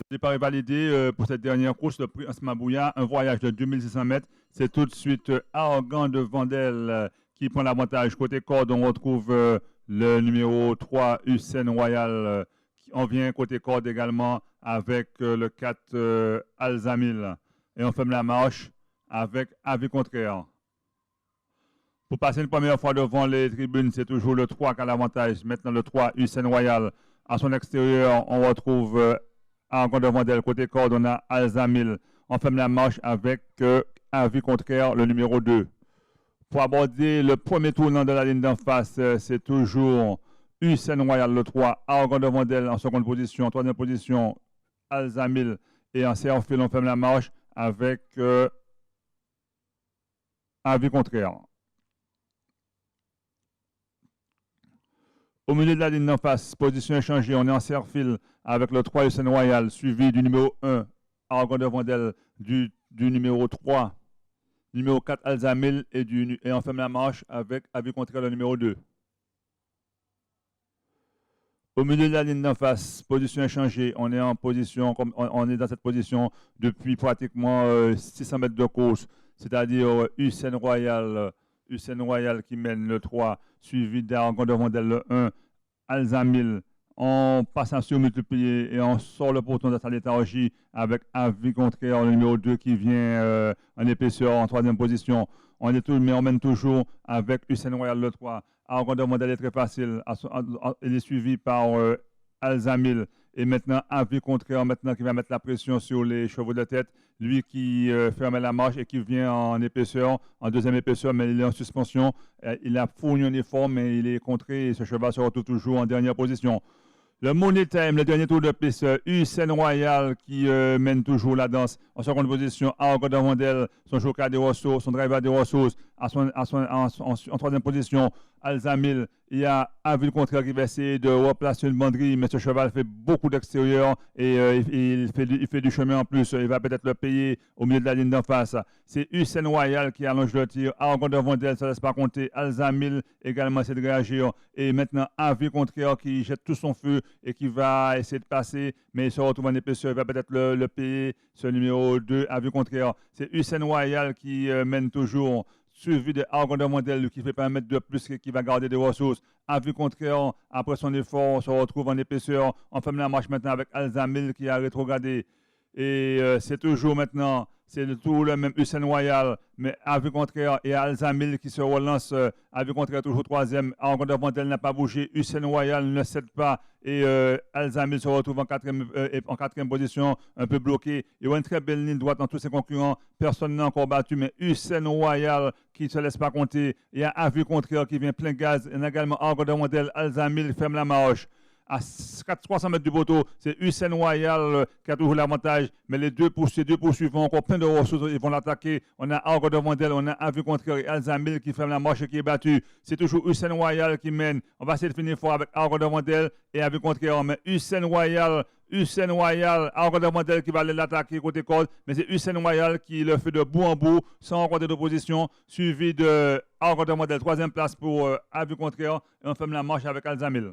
Le départ est validé pour cette dernière course. Le prix Asmabouya, un voyage de 2600 mètres. C'est tout de suite Argan de Vandel qui prend l'avantage. Côté corde, on retrouve le numéro 3, Hussein Royal. On vient côté corde également avec le 4, Alzamil. Et on ferme la marche avec avis contraire. Pour passer une première fois devant les tribunes, c'est toujours le 3 qui a l'avantage. Maintenant, le 3, Hussein Royal. À son extérieur, on retrouve Argon de Vandel. Côté corde, on a Alzamil. On ferme la marche avec avis contraire, le numéro 2. Pour aborder le premier tournant de la ligne d'en face, c'est toujours Hussein Royal, le 3. Argon de Vandel en seconde position. En troisième position, Alzamil. Et en serre-fil, on ferme la marche avec avis contraire. Au milieu de la ligne d'en face, position échangée, on est en serre-fil avec le 3 Hussein Royal, suivi du numéro 1, Argon de Vandel, du numéro 3, numéro 4, Alzamil, et on ferme la marche avec avis contraire le numéro 2. Au milieu de la ligne d'en face, position échangée, on est en position, on est dans cette position depuis pratiquement 600 mètres de course, c'est-à-dire Hussein Royal qui mène le 3, suivi d'Argon de Vandel le 1, Alzamil. On passe un surmultiplié et on sort le peloton de sa léthargie avec avis contraire le numéro 2 qui vient en épaisseur en troisième position. Mais on mène toujours avec Hussein Royal le 3. Argon de Vandel est très facile. Il est suivi par Alzamil. Et maintenant, avis contraire maintenant qui va mettre la pression sur les chevaux de tête. Lui qui ferme la marche et qui vient en épaisseur, en deuxième épaisseur, mais il est en suspension. Il a fourni un effort, mais il est contré et ce cheval se retrouve toujours en dernière position. Le Money Time, le dernier tour de piste, Hussein Royal qui mène toujours la danse. En seconde position, Argon de Vandel, son joker des ressources, son driver des ressources. En troisième position, Alzamil. Il y a avis contraire qui va essayer de replacer une banderie, mais ce cheval fait beaucoup d'extérieur et il fait du chemin en plus. Il va peut-être le payer au milieu de la ligne d'en face. C'est Hussein Royal qui allonge le tir. Argon de Vandel, ça ne laisse pas compter. Alzamil également essaie de réagir. Et maintenant, avis contraire qui jette tout son feu et qui va essayer de passer, mais il se retrouve en épaisseur. Il va peut-être le payer. Ce numéro 2, avis contraire. C'est Hussein Royal qui mène toujours, suivi de Argon de Vandel qui fait pas un mètre de plus et qui va garder des ressources. Avis contraire, après son effort, on se retrouve en épaisseur. On ferme la marche maintenant avec Alzamil qui a rétrogradé. Et c'est toujours maintenant, c'est toujours le même Hussein Royal, mais avis contraire et Alzamil qui se relance. Avis contraire toujours troisième. Argon de Vandel n'a pas bougé. Hussein Royal ne cède pas. Et Alzamil se retrouve en quatrième position, un peu bloqué. Il y a une très belle ligne droite dans tous ses concurrents. Personne n'a encore battu, mais Hussein Royal qui ne se laisse pas compter. Il y a avis contraire qui vient plein gaz. Il y a également Argon de Vandel. Alzamil ferme la marche. À 300 mètres du poteau, c'est Hussein Royal qui a toujours l'avantage. Mais ces deux poursuivants ont encore plein de ressources. Ils vont l'attaquer. On a Argon de Vandel, on a avis contraire et Alzamil qui ferme la marche et qui est battu. C'est toujours Hussein Royal qui mène. On va essayer de finir fort avec Argon de Vandel et avis contraire. Mais Hussein Royal, Argon de Vandel qui va aller l'attaquer côté corde. Mais c'est Hussein Royal qui le fait de bout en bout, sans rencontrer d'opposition, suivi de Argon de Vandel. Troisième place pour avis contraire. Et on ferme la marche avec Alzamil.